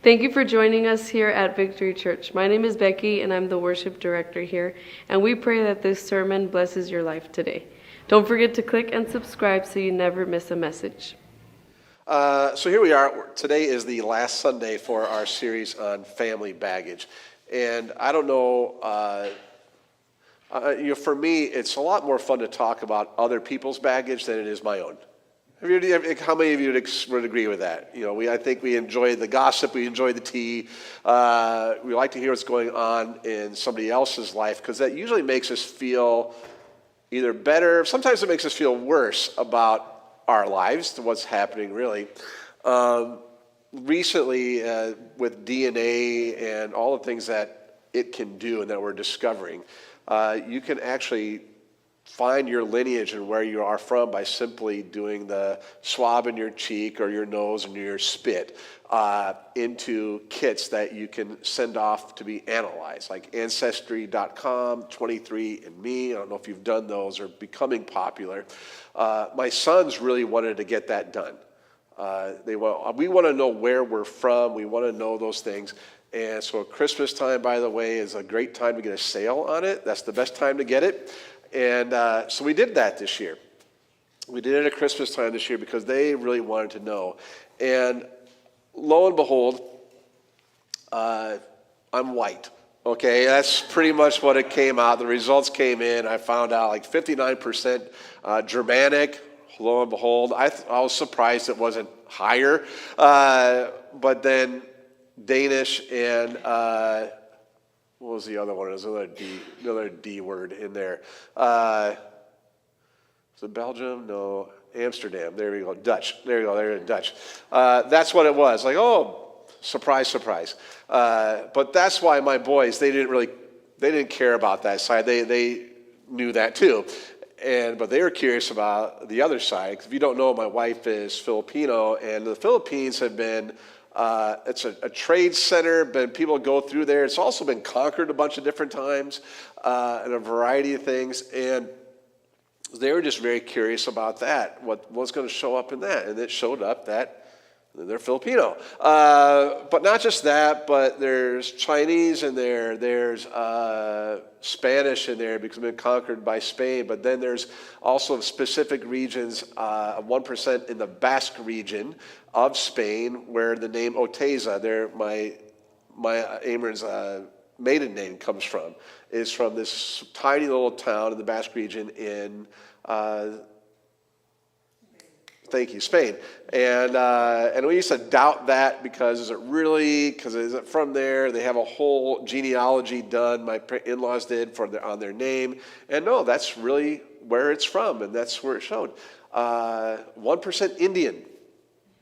Thank you for joining us here at Victory Church. My name is Becky, and I'm the worship director here, and we pray that this sermon blesses your life today. Don't forget to click and subscribe so you never miss a message. So here we are. Today is the last Sunday for our series on family baggage. And I don't know, for me, it's a lot more fun to talk about other people's baggage than it is my own. How many of you would agree with that? I think we enjoy the gossip, we enjoy the tea. We like to hear what's going on in somebody else's life because that usually makes us feel either better. Sometimes it makes us feel worse about our lives, to what's happening really. Recently, with DNA and all the things that it can do and that we're discovering, you can actually find your lineage and where you are from by simply doing the swab in your cheek or your nose and your spit into kits that you can send off to be analyzed, like Ancestry.com, 23andMe. I don't know if you've done those, or becoming popular. My sons really wanted to get that done. We want to know where we're from. We want to know those things. And so Christmas time, by the way, is a great time to get a sale on it. That's the best time to get it. And so we did that this year. We did it at Christmas time this year because they really wanted to know. And lo and behold, I'm white. Okay, that's pretty much what it came out. The results came in. I found out like 59% Germanic. Lo and behold, I was surprised it wasn't higher. But then Danish and what was the other one? There's another D word in there. Was it Belgium? No. Amsterdam. There we go. Dutch. There you go. There Dutch. That's what it was. Like, oh, surprise, surprise. But that's why my boys, they didn't care about that side. They knew that too. But they were curious about the other side. Because if you don't know, my wife is Filipino, and the Philippines have been it's a trade center, but people go through there. It's also been conquered a bunch of different times and a variety of things. And they were just very curious about that, what's going to show up in that. And it showed up that they're Filipino. But not just that, but there's Chinese in there. There's Spanish in there because it's been conquered by Spain. But then there's also specific regions, 1% in the Basque region of Spain, where the name Oteza, my Amron's maiden name comes from, is from this tiny little town in the Basque region in thank you, Spain. And we used to doubt that because is it from there? They have a whole genealogy done, my in-laws did, on their name. And no, that's really where it's from, and that's where it showed. 1% Indian,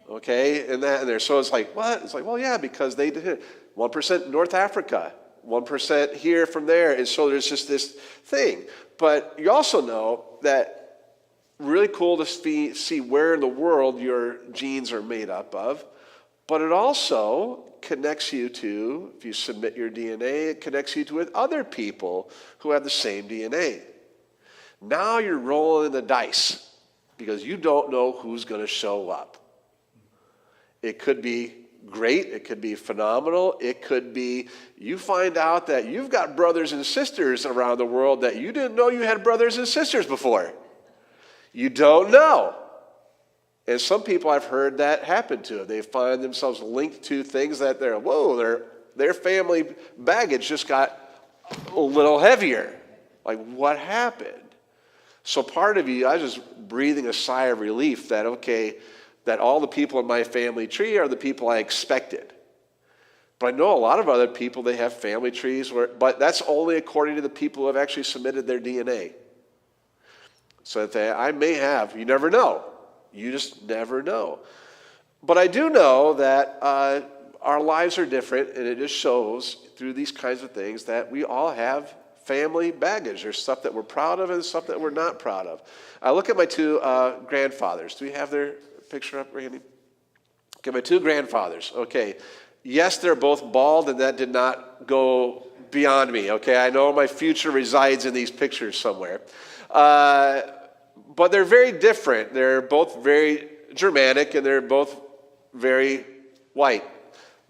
okay, in there. So it's like, what? It's like, well, yeah, because they did it. 1% North Africa, 1% here from there. And so there's just this thing. But you also know that really cool to see where in the world your genes are made up of, but it also connects you to, if you submit your DNA, it connects you to with other people who have the same DNA. Now you're rolling the dice because you don't know who's going to show up. It could be great, it could be phenomenal, it could be you find out that you've got brothers and sisters around the world that you didn't know you had brothers and sisters before. You don't know. And some people I've heard that happen to. They find themselves linked to things that their family baggage just got a little heavier. Like, what happened? So part of you, I was just breathing a sigh of relief that, okay, that all the people in my family tree are the people I expected. But I know a lot of other people, they have family trees, but that's only according to the people who have actually submitted their DNA. So that I may have, you never know. You just never know. But I do know that our lives are different, and it just shows through these kinds of things that we all have family baggage. There's stuff that we're proud of and stuff that we're not proud of. I look at my two grandfathers. Do we have their picture up, Randy? Okay, my two grandfathers. Okay. Yes, they're both bald, and that did not go beyond me. Okay, I know my future resides in these pictures somewhere. But they're very different. They're both very Germanic, and they're both very white.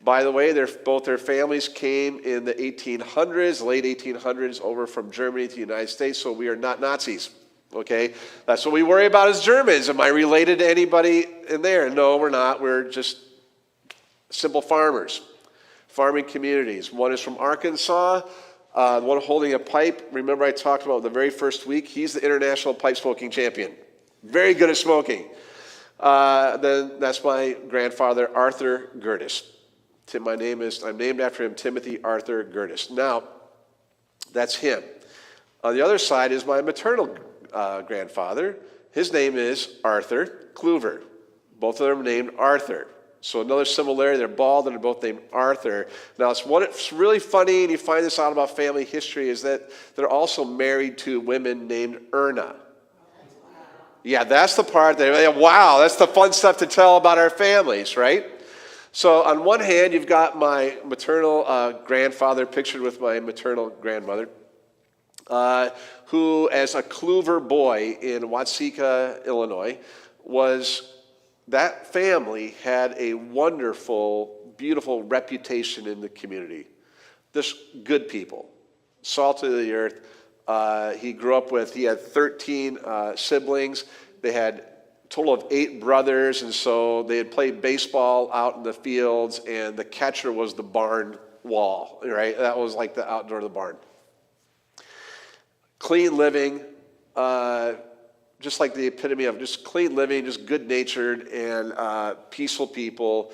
By the way, both their families came in the 1800s, late 1800s, over from Germany to the United States, so we are not Nazis, okay? That's what we worry about as Germans. Am I related to anybody in there? No, we're not. We're just simple farmers, farming communities. One is from Arkansas, one holding a pipe. Remember I talked about the very first week? He's the international pipe smoking champion. Very good at smoking. Then that's my grandfather, Arthur Gerdes. I'm named after him, Timothy Arthur Gerdes. Now, that's him. On the other side is my maternal grandfather. His name is Arthur Kluver. Both of them are named Arthur. So another similarity, they're bald and they're both named Arthur. Now, what's really funny, and you find this out about family history, is that they're also married to women named Erna. Yeah, that's the part wow, that's the fun stuff to tell about our families, right? So on one hand, you've got my maternal grandfather pictured with my maternal grandmother, who, as a Kluver boy in Watseka, Illinois, that family had a wonderful, beautiful reputation in the community. Just good people, salt of the earth. He had 13 siblings. They had total of 8 brothers, and so they had played baseball out in the fields, and the catcher was the barn wall, right? That was like the outdoor of the barn. Clean living, just like the epitome of just clean living, just good-natured and peaceful people.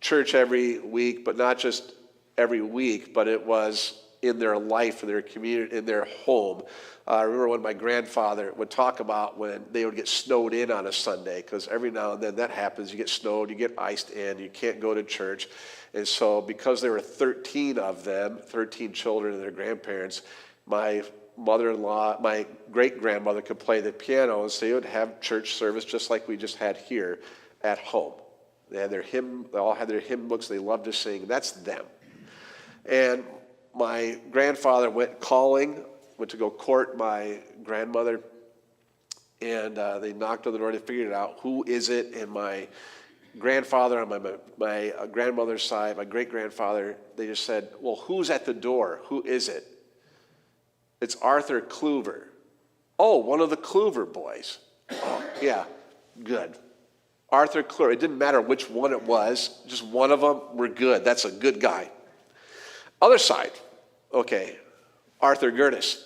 Church every week, but not just every week, but it was in their life, in their community, in their home. I remember when my grandfather would talk about when they would get snowed in on a Sunday, because every now and then that happens. You get snowed, you get iced in, you can't go to church. And so because there were 13 of them, 13 children and their grandparents, my mother-in-law, my great-grandmother could play the piano, and so they would have church service just like we just had here at home. They all had their hymn books they loved to sing. That's them. And my grandfather went to go court my grandmother, and they knocked on the door. They figured it out. Who is it? And my grandfather on my grandmother's side, my great-grandfather, they just said, well, who's at the door? Who is it? It's Arthur Kluver. Oh, one of the Kluver boys. Oh, yeah, good. Arthur Kluver. It didn't matter which one it was. Just one of them. We're good. That's a good guy. Other side. Okay, Arthur Gerdes.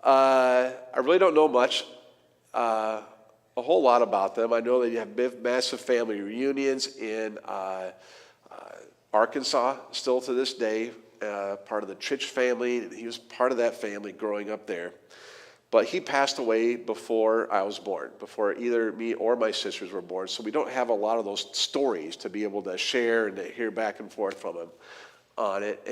I really don't know much, a whole lot about them. I know that you have massive family reunions in Arkansas still to this day, part of the Trich family. He was part of that family growing up there. But he passed away before I was born, before either me or my sisters were born. So we don't have a lot of those stories to be able to share and to hear back and forth from him on it.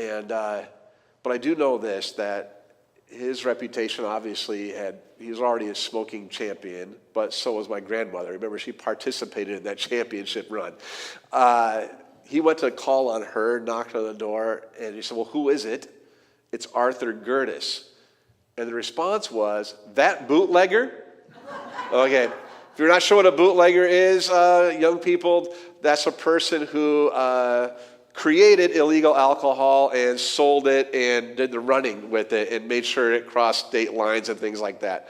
But I do know this, that his reputation obviously he was already a smoking champion, but so was my grandmother. Remember, she participated in that championship run. He went to call on her, knocked on the door, and he said, well, who is it? It's Arthur Gerdes. And the response was, that bootlegger? Okay, if you're not sure what a bootlegger is, young people, that's a person who created illegal alcohol and sold it and did the running with it and made sure it crossed state lines and things like that.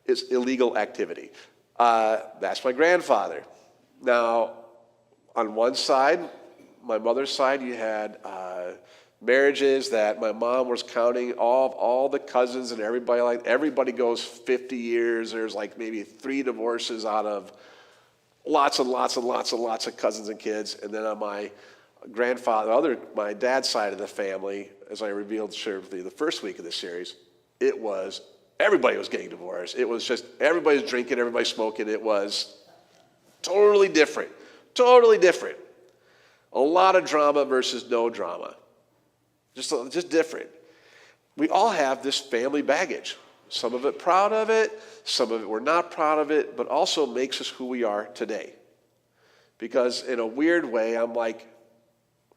It's illegal activity. That's my grandfather. Now, on one side, my mother's side, you had marriages that my mom was counting all the cousins and everybody goes 50 years. There's like maybe 3 divorces out of lots and lots and lots and lots of cousins and kids. And then on my my dad's side of the family, as I revealed the first week of the series, everybody was getting divorced. It was just everybody's drinking, everybody's smoking. It was totally different. Totally different. A lot of drama versus no drama. Just different. We all have this family baggage. Some of it proud of it, some of it we're not proud of it, but also makes us who we are today. Because in a weird way, I'm like,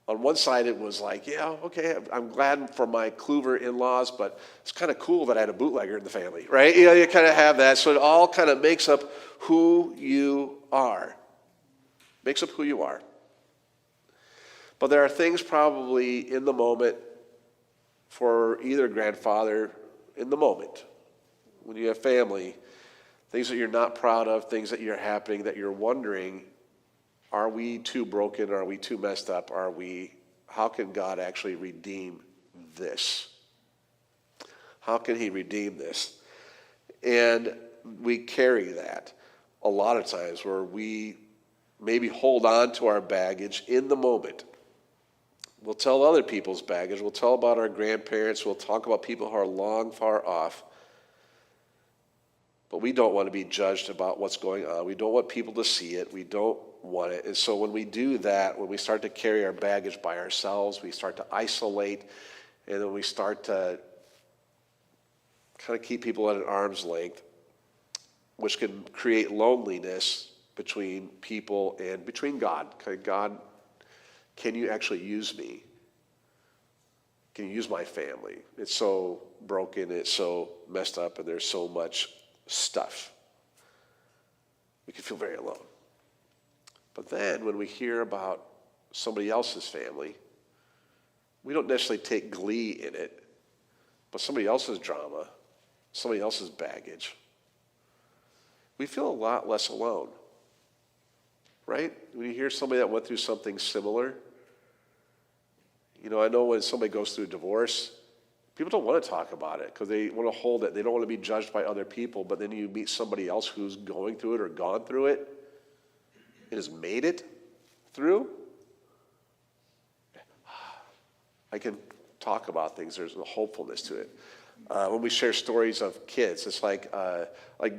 on one side it was like, yeah, okay, I'm glad for my Kluver in-laws, but it's kind of cool that I had a bootlegger in the family, right? You know, you kind of have that. So it all kind of makes up who you are. Makes up who you are. But there are things probably in the moment for either grandfather in the moment. When you have family, things that you're not proud of, things that you're happening, that you're wondering, are we too broken? Are we too messed up? How can God actually redeem this? How can he redeem this? And we carry that a lot of times where we maybe hold on to our baggage in the moment. We'll tell other people's baggage. We'll tell about our grandparents. We'll talk about people who are long, far off. But we don't want to be judged about what's going on. We don't want people to see it. We don't want it. And so when we do that, when we start to carry our baggage by ourselves, we start to isolate, and then we start to kind of keep people at an arm's length, which can create loneliness between people and between God. God, can you actually use me? Can you use my family? It's so broken, it's so messed up, and there's so much stuff. We can feel very alone. But then when we hear about somebody else's family, we don't necessarily take glee in it, but somebody else's drama, somebody else's baggage, we feel a lot less alone. Right? When you hear somebody that went through something similar, I know when somebody goes through a divorce, people don't want to talk about it because they want to hold it. They don't want to be judged by other people, but then you meet somebody else who's going through it or gone through it and has made it through. I can talk about things. There's a hopefulness to it. When we share stories of kids, it's like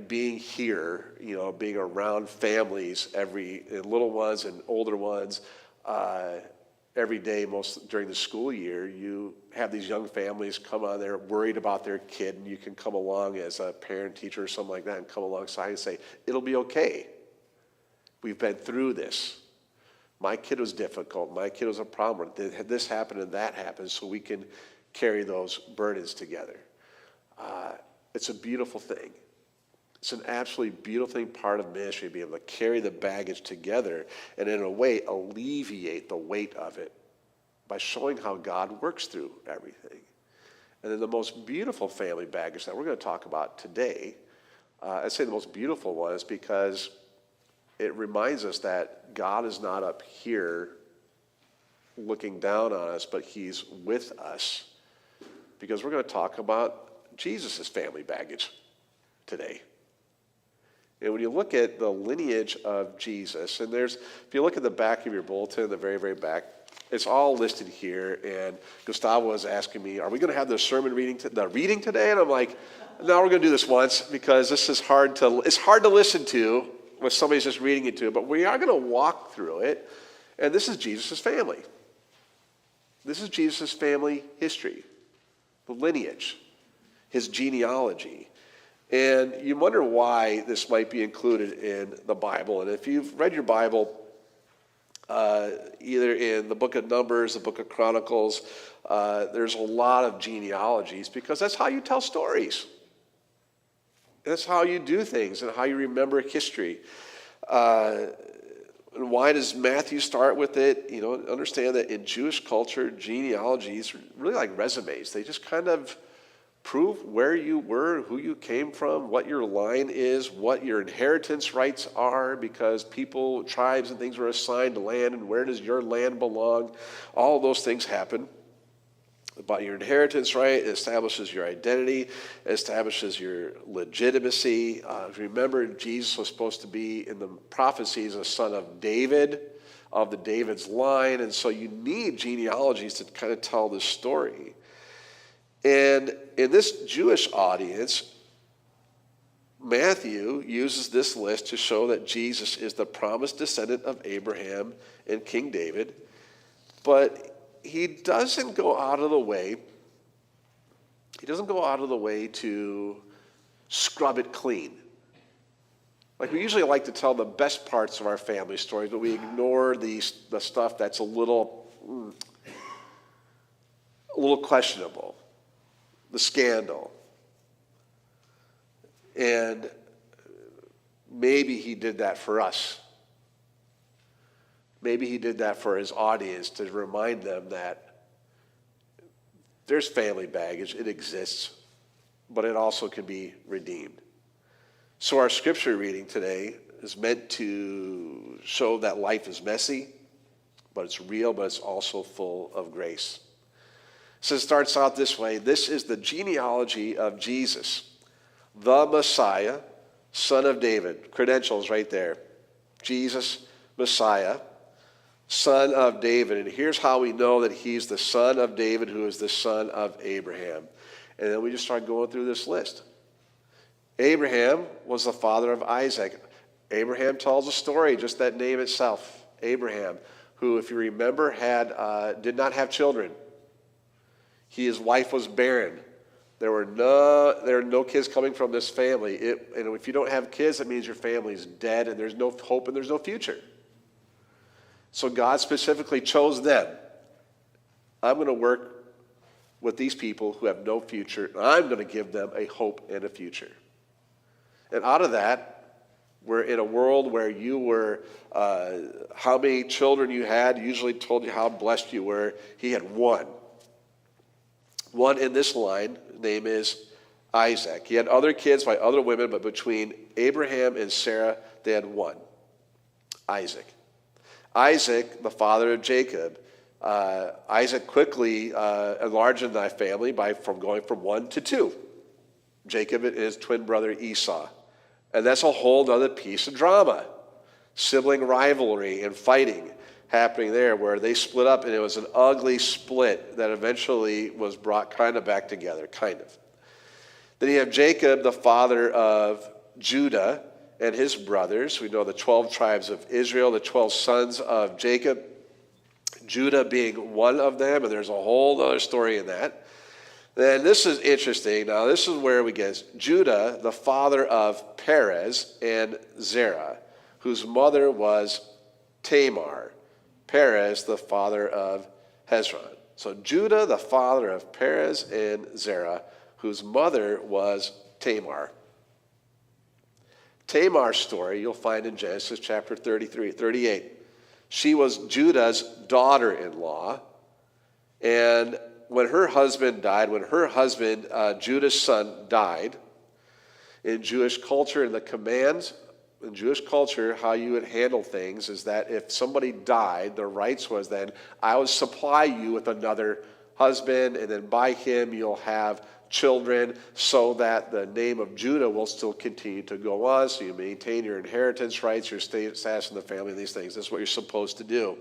being here, being around families, little ones and older ones, every day, most during the school year. You have these young families come on there worried about their kid, and you can come along as a parent, teacher, or something like that, and come alongside and say, it'll be okay. We've been through this. My kid was difficult. My kid was a problem. This happened and that happened, so we can carry those burdens together. It's a beautiful thing. It's an absolutely beautiful thing, part of ministry, to be able to carry the baggage together and in a way alleviate the weight of it by showing how God works through everything. And then the most beautiful family baggage that we're going to talk about today, I'd say the most beautiful one is because it reminds us that God is not up here looking down on us, but he's with us, because we're going to talk about Jesus' family baggage today. And when you look at the lineage of Jesus, and if you look at the back of your bulletin, the very, very back, it's all listed here. And Gustavo was asking me, are we going to have the sermon reading today? And I'm like, no, we're going to do this once, because this is hard to listen to when somebody's just reading it to, but we are going to walk through it. And this is Jesus' family. This is Jesus' family history, the lineage, his genealogy. And you wonder why this might be included in the Bible. And if you've read your Bible, either in the book of Numbers, the book of Chronicles, there's a lot of genealogies, because that's how you tell stories. That's how you do things and how you remember history. And why does Matthew start with it? Understand that in Jewish culture, genealogies are really like resumes. They just kind of prove where you were, who you came from, what your line is, what your inheritance rights are, because people, tribes and things were assigned land, and where does your land belong? All of those things happen. About your inheritance right, it establishes your identity, it establishes your legitimacy. Remember, Jesus was supposed to be in the prophecies a son of David, of the David's line, and so you need genealogies to kind of tell this story. And in this Jewish audience, Matthew uses this list to show that Jesus is the promised descendant of Abraham and King David, but he doesn't go out of the way to scrub it clean. Like, we usually like to tell the best parts of our family stories, but we ignore the stuff that's a little questionable, the scandal. And maybe he did that for us. Maybe he did that for his audience to remind them that there's family baggage. It exists, but it also can be redeemed. So our scripture reading today is meant to show that life is messy, but it's real, but it's also full of grace. So it starts out this way. This is the genealogy of Jesus, the Messiah, son of David. Credentials right there. Jesus, Messiah, son of David. And here's how we know that he's the son of David, who is the son of Abraham. And then we just start going through this list. Abraham was the father of Isaac. Abraham tells a story, just that name itself. Abraham, who, if you remember, did not have children. His wife was barren. There were no kids coming from this family. And if you don't have kids, that means your family's dead and there's no hope and there's no future. So God specifically chose them. I'm going to work with these people who have no future. I'm going to give them a hope and a future. And out of that, we're in a world where you were, how many children you had usually told you how blessed you were. He had one. One in this line, name is Isaac. He had other kids by other women, but between Abraham and Sarah, they had one, Isaac. Isaac, the father of Jacob. Isaac quickly enlarged in thy family from going from 1 to 2. Jacob and his twin brother Esau. And that's a whole other piece of drama. Sibling rivalry and fighting happening there where they split up, and it was an ugly split that eventually was brought kind of back together, kind of. Then you have Jacob, the father of Judah and his brothers. We know the 12 tribes of Israel, the 12 sons of Jacob, Judah being one of them, and there's a whole other story in that. Then this is interesting. Now this is where we get Judah, the father of Perez and Zerah, whose mother was Tamar. Perez, the father of Hezron. So Judah, the father of Perez and Zerah, whose mother was Tamar. Tamar's story you'll find in Genesis chapter 38. She was Judah's daughter-in-law, and when her husband died, Judah's son, died, in Jewish culture and the commands, in Jewish culture, how you would handle things is that if somebody died, the rights was then, I would supply you with another husband, and then by him you'll have children so that the name of Judah will still continue to go on, so you maintain your inheritance rights, your status in the family, and these things. That's what you're supposed to do.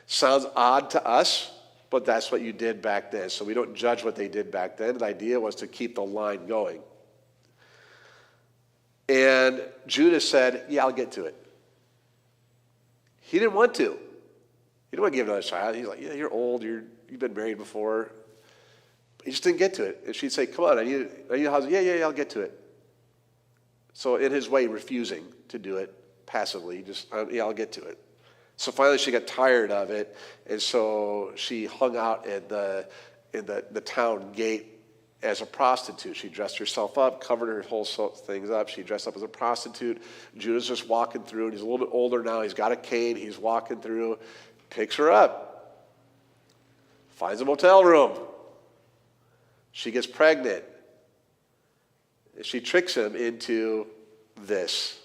Sounds odd to us, but that's what you did back then. So we don't judge what they did back then. The idea was to keep the line going. And Judah said, yeah, I'll get to it. He didn't want to. He didn't want to give another child. He's like, yeah, you're old. You've been married before. He just didn't get to it. And she'd say, come on, I need a husband. Yeah, I'll get to it. So in his way, refusing to do it passively, I'll get to it. So finally she got tired of it, and so she hung out in the town gate as a prostitute. She dressed herself up, covered her whole things up. She dressed up as a prostitute. Judah's just walking through, and he's a little bit older now. He's got a cane. He's walking through, picks her up, finds a motel room. She gets pregnant. She tricks him into this,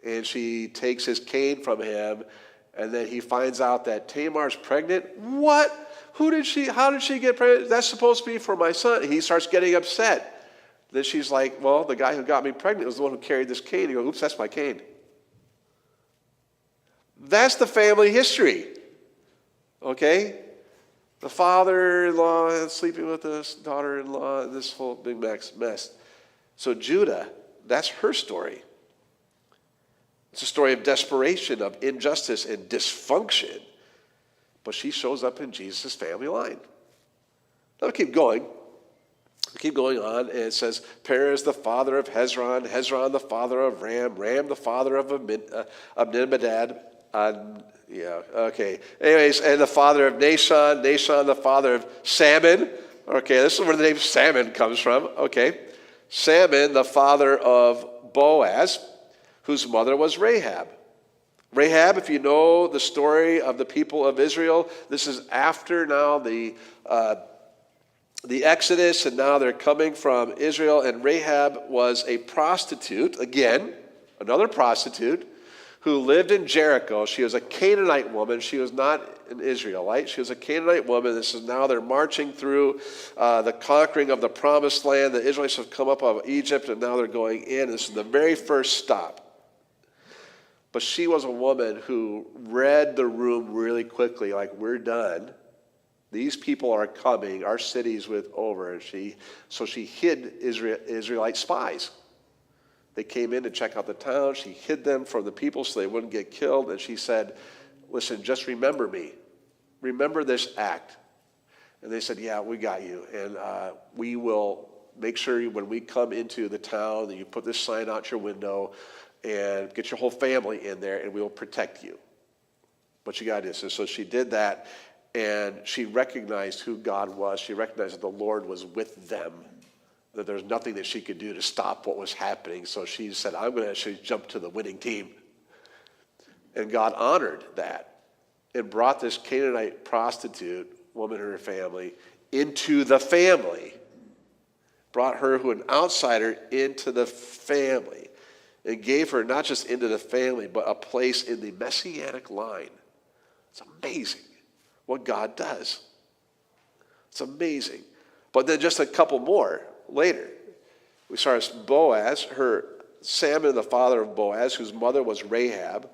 and she takes his cane from him. And then he finds out that Tamar's pregnant. What? How did she get pregnant? That's supposed to be for my son. He starts getting upset. Then she's like, well, the guy who got me pregnant was the one who carried this cane. He goes, oops, that's my cane. That's the family history. Okay? The father-in-law sleeping with this daughter-in-law, this whole big mess. So Judah, that's her story. It's a story of desperation, of injustice and dysfunction. But she shows up in Jesus' family line. Now we keep going. We keep going on, and it says, Perez the father of Hezron, Hezron the father of Ram, Ram the father of Amminadab. Anyways, and the father of Nahshon, Nahshon the father of Salmon. Okay, this is where the name Salmon comes from. Okay. Salmon the father of Boaz, whose mother was Rahab. Rahab, if you know the story of the people of Israel, this is after now the Exodus, and now they're coming from Israel. And Rahab was a prostitute, again, another prostitute, who lived in Jericho. She was a Canaanite woman. She was not an Israelite. She was a Canaanite woman. This is now they're marching through the conquering of the promised land. The Israelites have come up out of Egypt, and now they're going in. This is the very first stop. But she was a woman who read the room really quickly, like, we're done. These people are coming. Our city's over. So she hid Israelite spies. They came in to check out the town. She hid them from the people so they wouldn't get killed. And she said, listen, just remember me. Remember this act. And they said, yeah, we got you. And we will make sure when we come into the town that you put this sign out your window and get your whole family in there, and we will protect you. But you got this. And so she did that, and she recognized who God was. She recognized that the Lord was with them, that there's nothing that she could do to stop what was happening. So she said, I'm going to actually jump to the winning team. And God honored that and brought this Canaanite prostitute, woman and her family, into the family. Brought her, who an outsider, into the family. And gave her not just into the family, but a place in the messianic line. It's amazing what God does. It's amazing. But then just a couple more later, we saw Boaz, Salmon, the father of Boaz, whose mother was Rahab.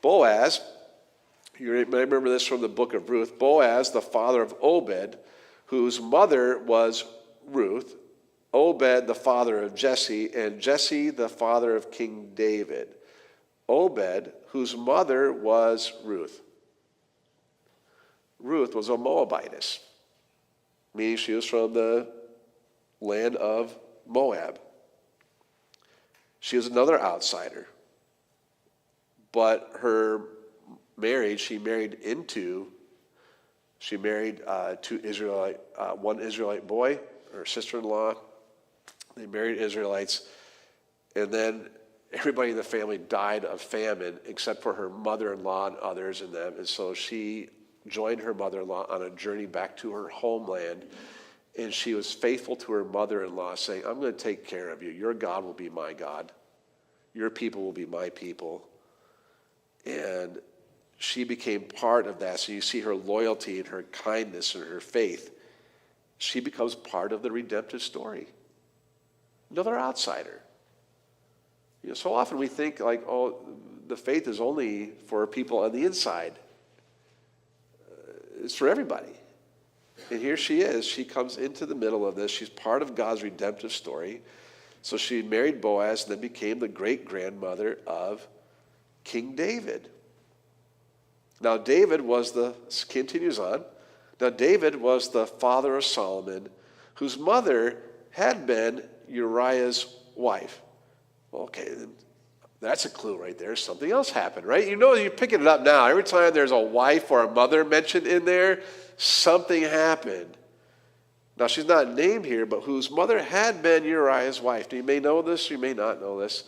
Boaz, you may remember this from the book of Ruth. Boaz, the father of Obed, whose mother was Ruth. Obed, the father of Jesse, and Jesse, the father of King David. Obed, whose mother was Ruth. Ruth was a Moabitess, meaning she was from the land of Moab. She was another outsider. But her marriage, she married two Israelite, one Israelite boy, her sister-in-law. They married Israelites. And then everybody in the family died of famine except for her mother-in-law and others in them. And so she joined her mother-in-law on a journey back to her homeland. And she was faithful to her mother-in-law, saying, I'm going to take care of you. Your God will be my God. Your people will be my people. And she became part of that. So you see her loyalty and her kindness and her faith. She becomes part of the redemptive story. Another outsider. You know, so often we think like, oh, the faith is only for people on the inside. It's for everybody. And here she is. She comes into the middle of this. She's part of God's redemptive story. So she married Boaz and then became the great-grandmother of King David. Now David continues on. Now David was the father of Solomon, whose mother had been Uriah's wife. Okay, that's a clue right there. Something else happened, right? You know, you're picking it up now. Every time there's a wife or a mother mentioned in there, something happened. Now, she's not named here, but whose mother had been Uriah's wife. You may know this, you may not know this.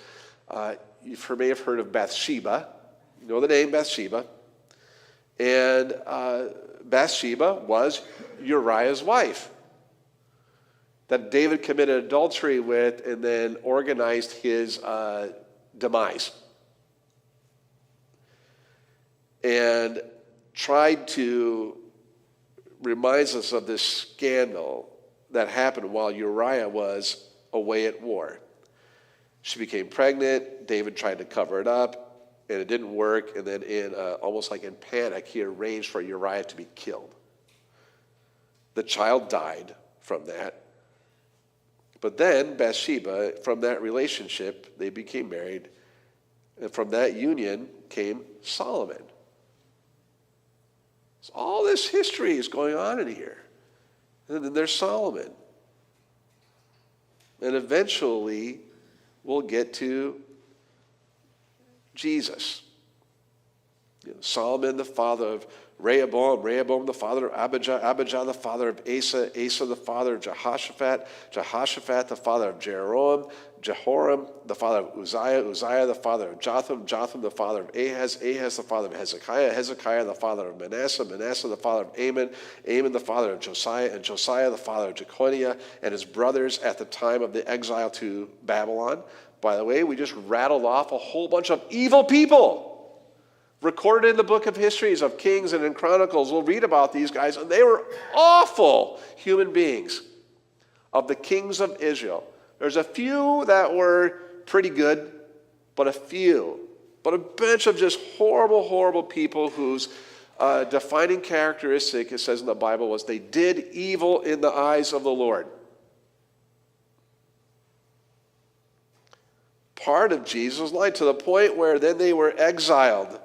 You may have heard of Bathsheba. You know the name Bathsheba. And Bathsheba was Uriah's wife that David committed adultery with and then organized his demise. And tried to reminds us of this scandal that happened while Uriah was away at war. She became pregnant. David tried to cover it up, and it didn't work. And then almost like in panic, he arranged for Uriah to be killed. The child died from that. But then Bathsheba, from that relationship, they became married. And from that union came Solomon. So all this history is going on in here. And then there's Solomon. And eventually we'll get to Jesus. Solomon, the father of Rehoboam the father of Abijah, Abijah the father of Asa, Asa the father of Jehoshaphat, Jehoshaphat the father of Jehoram, Jehoram the father of Uzziah, Uzziah the father of Jotham, Jotham the father of Ahaz, Ahaz the father of Hezekiah, Hezekiah the father of Manasseh, Manasseh the father of Amon, Amon the father of Josiah, and Josiah the father of Jeconiah and his brothers at the time of the exile to Babylon. By the way, we just rattled off a whole bunch of evil people recorded in the book of histories of Kings and in Chronicles. We'll read about these guys, and they were awful human beings of the kings of Israel. There's a few that were pretty good, but a bunch of just horrible, horrible people whose defining characteristic, it says in the Bible, was they did evil in the eyes of the Lord. Part of Jesus' life, to the point where then they were exiled.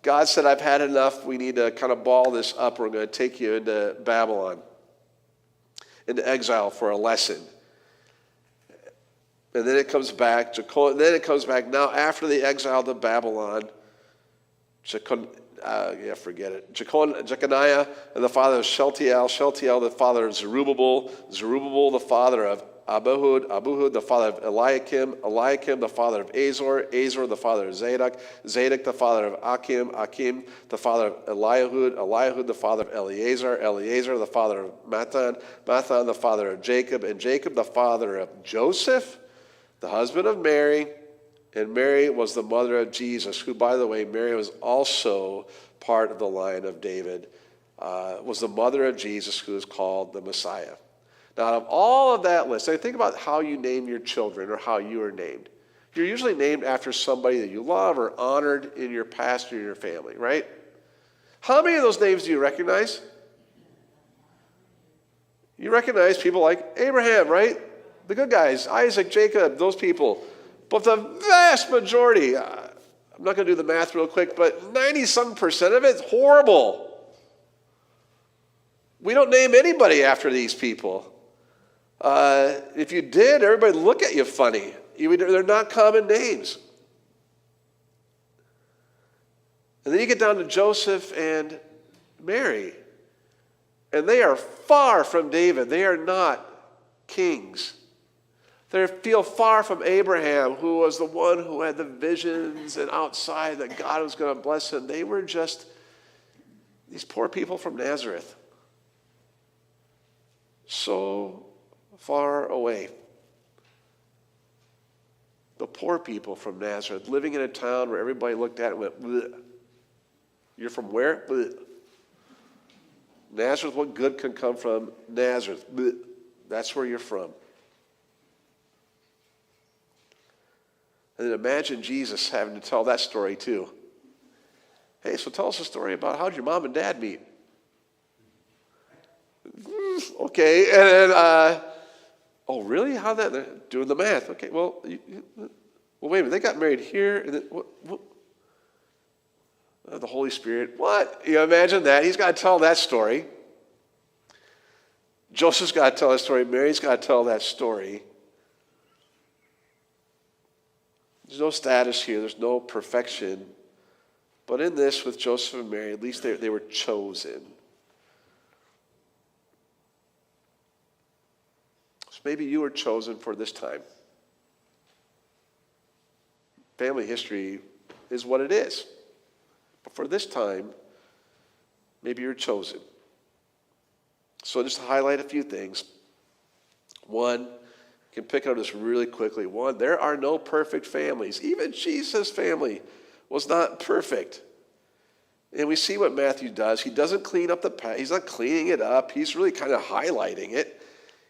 God said, I've had enough. We need to kind of ball this up. We're going to take you into Babylon, into exile for a lesson. And then it comes back. Now after the exile to Babylon, Jeconiah and the father of Shealtiel, Shealtiel the father of Zerubbabel, Zerubbabel the father of Abihud, Abihud the father of Eliakim, Eliakim the father of Azor, Azor the father of Zadok, Zadok the father of Achim, Achim the father of Eliahud, Eliahud the father of Eleazar, Eleazar the father of Mathan, Mathan the father of Jacob, and Jacob the father of Joseph, the husband of Mary, and Mary was the mother of Jesus, who, by the way, Mary was also part of the line of David, was the mother of Jesus, who is called the Messiah. Now, out of all of that list, think about how you name your children or how you are named. You're usually named after somebody that you love or honored in your past or your family, right? How many of those names do you recognize? You recognize people like Abraham, right? The good guys, Isaac, Jacob, those people. But the vast majority, I'm not going to do the math real quick, but 90-some% of it's horrible. We don't name anybody after these people. If you did, everybody would look at you funny. They're not common names. And then you get down to Joseph and Mary. And they are far from David. They are not kings. They feel far from Abraham, who was the one who had the visions and outside that God was going to bless him. They were just these poor people from Nazareth. So far away. The poor people from Nazareth, living in a town where everybody looked at it and went, bleh. You're from where? Bleh. Nazareth, what good can come from Nazareth? Bleh. That's where you're from. And then imagine Jesus having to tell that story too. Hey, so tell us a story about how did your mom and dad meet? Okay, and then, oh, really? How that? They're doing the math. Okay, well, wait a minute. They got married here, and then what? The Holy Spirit. What? You imagine that? He's got to tell that story. Joseph's got to tell that story. Mary's got to tell that story. There's no status here. There's no perfection. But in this, with Joseph and Mary, at least they were chosen. So maybe you were chosen for this time. Family history is what it is. But for this time, maybe you're chosen. So just to highlight a few things. One, you can pick up this really quickly. One, there are no perfect families. Even Jesus' family was not perfect. And we see what Matthew does. He doesn't clean up the past. He's not cleaning it up. He's really kind of highlighting it.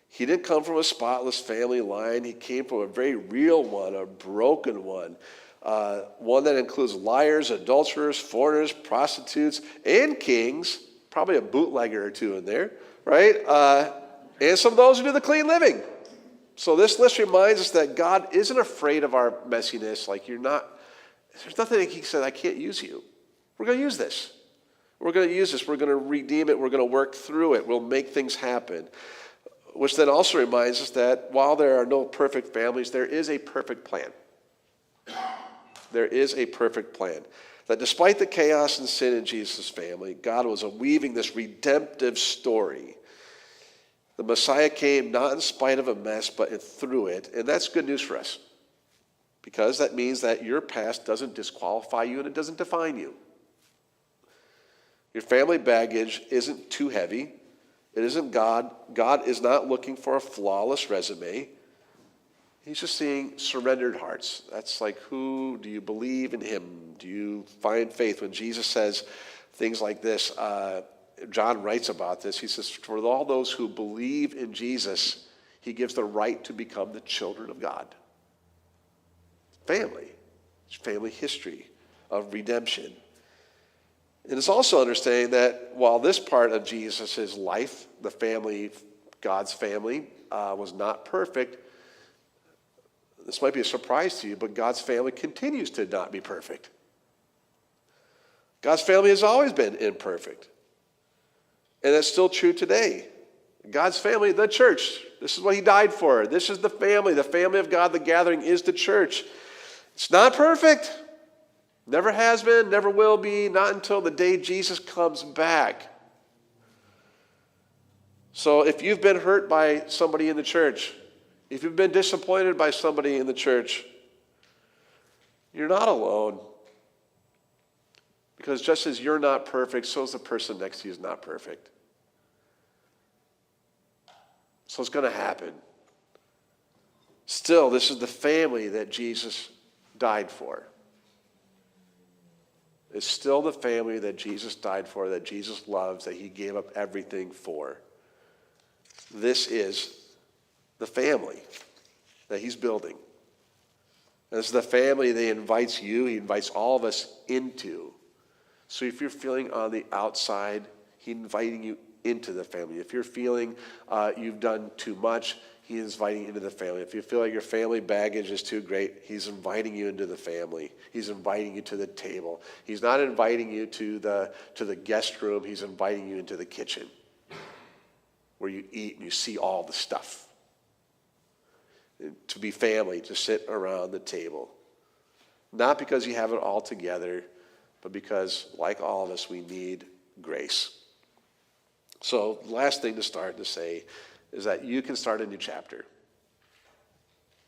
He didn't come from a spotless family line. He came from a very real one, a broken one. One that includes liars, adulterers, foreigners, prostitutes, and kings. Probably a bootlegger or two in there, right? And some of those who do the clean living. So this list reminds us that God isn't afraid of our messiness. Like there's nothing that he said, I can't use you. We're going to use this. We're going to use this. We're going to redeem it. We're going to work through it. We'll make things happen. Which then also reminds us that while there are no perfect families, there is a perfect plan. There is a perfect plan. That despite the chaos and sin in Jesus' family, God was weaving this redemptive story. The Messiah came not in spite of a mess, but through it. And that's good news for us, because that means that your past doesn't disqualify you and it doesn't define you. Your family baggage isn't too heavy. It isn't God. God is not looking for a flawless resume. He's just seeing surrendered hearts. That's like, who do you believe in him? Do you find faith? When Jesus says things like this, John writes about this. He says, for all those who believe in Jesus, he gives the right to become the children of God. Family. It's family history of redemption. And it's also understanding that while this part of Jesus' life, the family, God's family, was not perfect, this might be a surprise to you, but God's family continues to not be perfect. God's family has always been imperfect. And that's still true today. God's family, the church, this is what he died for. This is the family of God, the gathering is the church. It's not perfect. Never has been, never will be, not until the day Jesus comes back. So if you've been hurt by somebody in the church, if you've been disappointed by somebody in the church, you're not alone. Because just as you're not perfect, so is the person next to you is not perfect. So it's going to happen. Still, this is the family that Jesus died for. It's still the family that Jesus died for, that Jesus loves, that he gave up everything for. This is the family that he's building. And this is the family that he invites you, he invites all of us into. So if you're feeling on the outside, he's inviting you into the family. If you're feeling you've done too much, he is inviting you into the family. If you feel like your family baggage is too great, he's inviting you into the family. He's inviting you to the table. He's not inviting you to the guest room. He's inviting you into the kitchen where you eat and you see all the stuff. To be family, to sit around the table. Not because you have it all together, but because, like all of us, we need grace. So, last thing to start to say is that you can start a new chapter.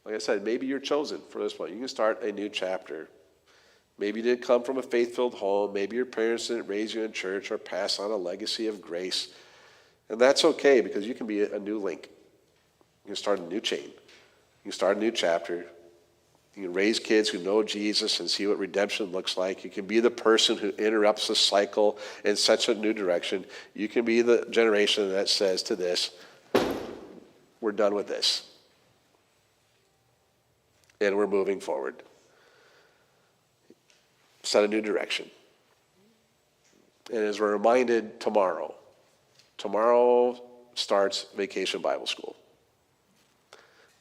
Like I said, maybe you're chosen for this one. You can start a new chapter. Maybe you didn't come from a faith-filled home. Maybe your parents didn't raise you in church or pass on a legacy of grace. And that's okay, because you can be a new link. You can start a new chain. You can start a new chapter. You can raise kids who know Jesus and see what redemption looks like. You can be the person who interrupts the cycle and sets a new direction. You can be the generation that says to this, we're done with this. And we're moving forward. Set a new direction. And as we're reminded, tomorrow starts Vacation Bible School.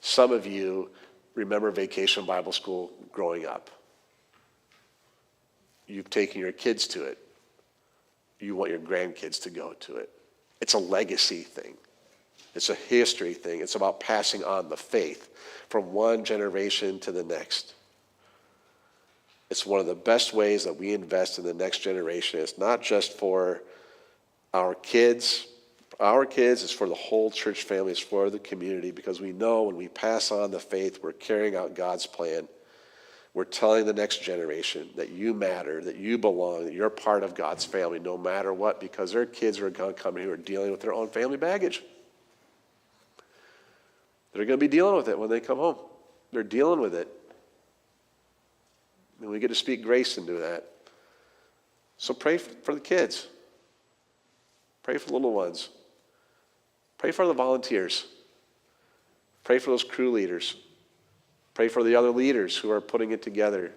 Some of you remember Vacation Bible School growing up. You've taken your kids to it. You want your grandkids to go to it. It's a legacy thing. It's a history thing. It's about passing on the faith from one generation to the next. It's one of the best ways that we invest in the next generation. It's not just for our kids. Our kids, it's for the whole church family, it's for the community, because we know when we pass on the faith, we're carrying out God's plan. We're telling the next generation that you matter, that you belong, that you're part of God's family no matter what, because their kids are going to come here who are dealing with their own family baggage. They're going to be dealing with it when they come home. They're dealing with it. And we get to speak grace into that. So pray for the kids. Pray for the little ones. Pray for the volunteers. Pray for those crew leaders. Pray for the other leaders who are putting it together.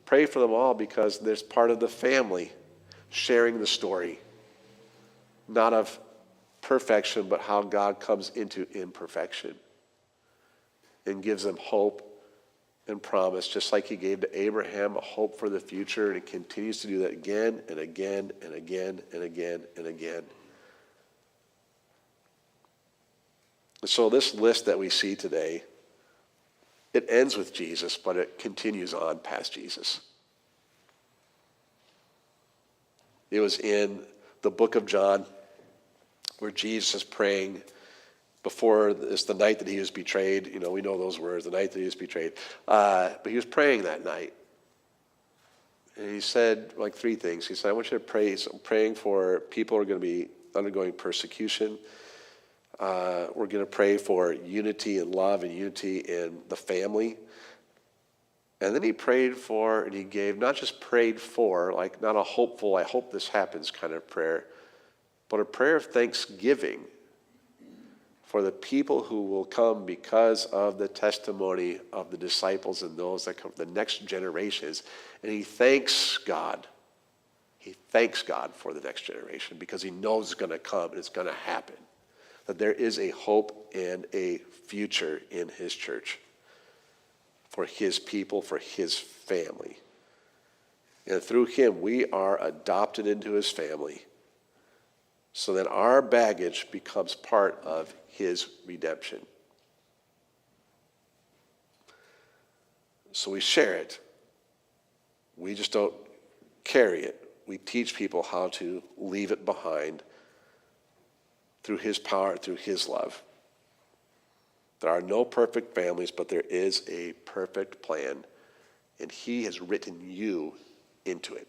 Pray for them all, because there's part of the family sharing the story. Not of perfection, but how God comes into imperfection and gives them hope and promise, just like he gave to Abraham a hope for the future, and he continues to do that again and again and again and again and again. So this list that we see today, it ends with Jesus, but it continues on past Jesus. It was in the book of John where Jesus is praying before, it's the night that he was betrayed. You know, we know those words, the night that he was betrayed. But he was praying that night. And he said like three things. He said, I want you to pray. So I'm praying for people who are going to be undergoing persecution. We're going to pray for unity and love and unity in the family. And then he prayed for, and he gave, not just prayed for, like not a hopeful, I hope this happens kind of prayer, but a prayer of thanksgiving for the people who will come because of the testimony of the disciples and those that come, the next generations. And he thanks God. He thanks God for the next generation because he knows it's going to come and it's going to happen. That there is a hope and a future in his church, for his people, for his family. And through him, we are adopted into his family so that our baggage becomes part of his redemption. So we share it. We just don't carry it. We teach people how to leave it behind through his power, through his love. There are no perfect families, but there is a perfect plan, and he has written you into it.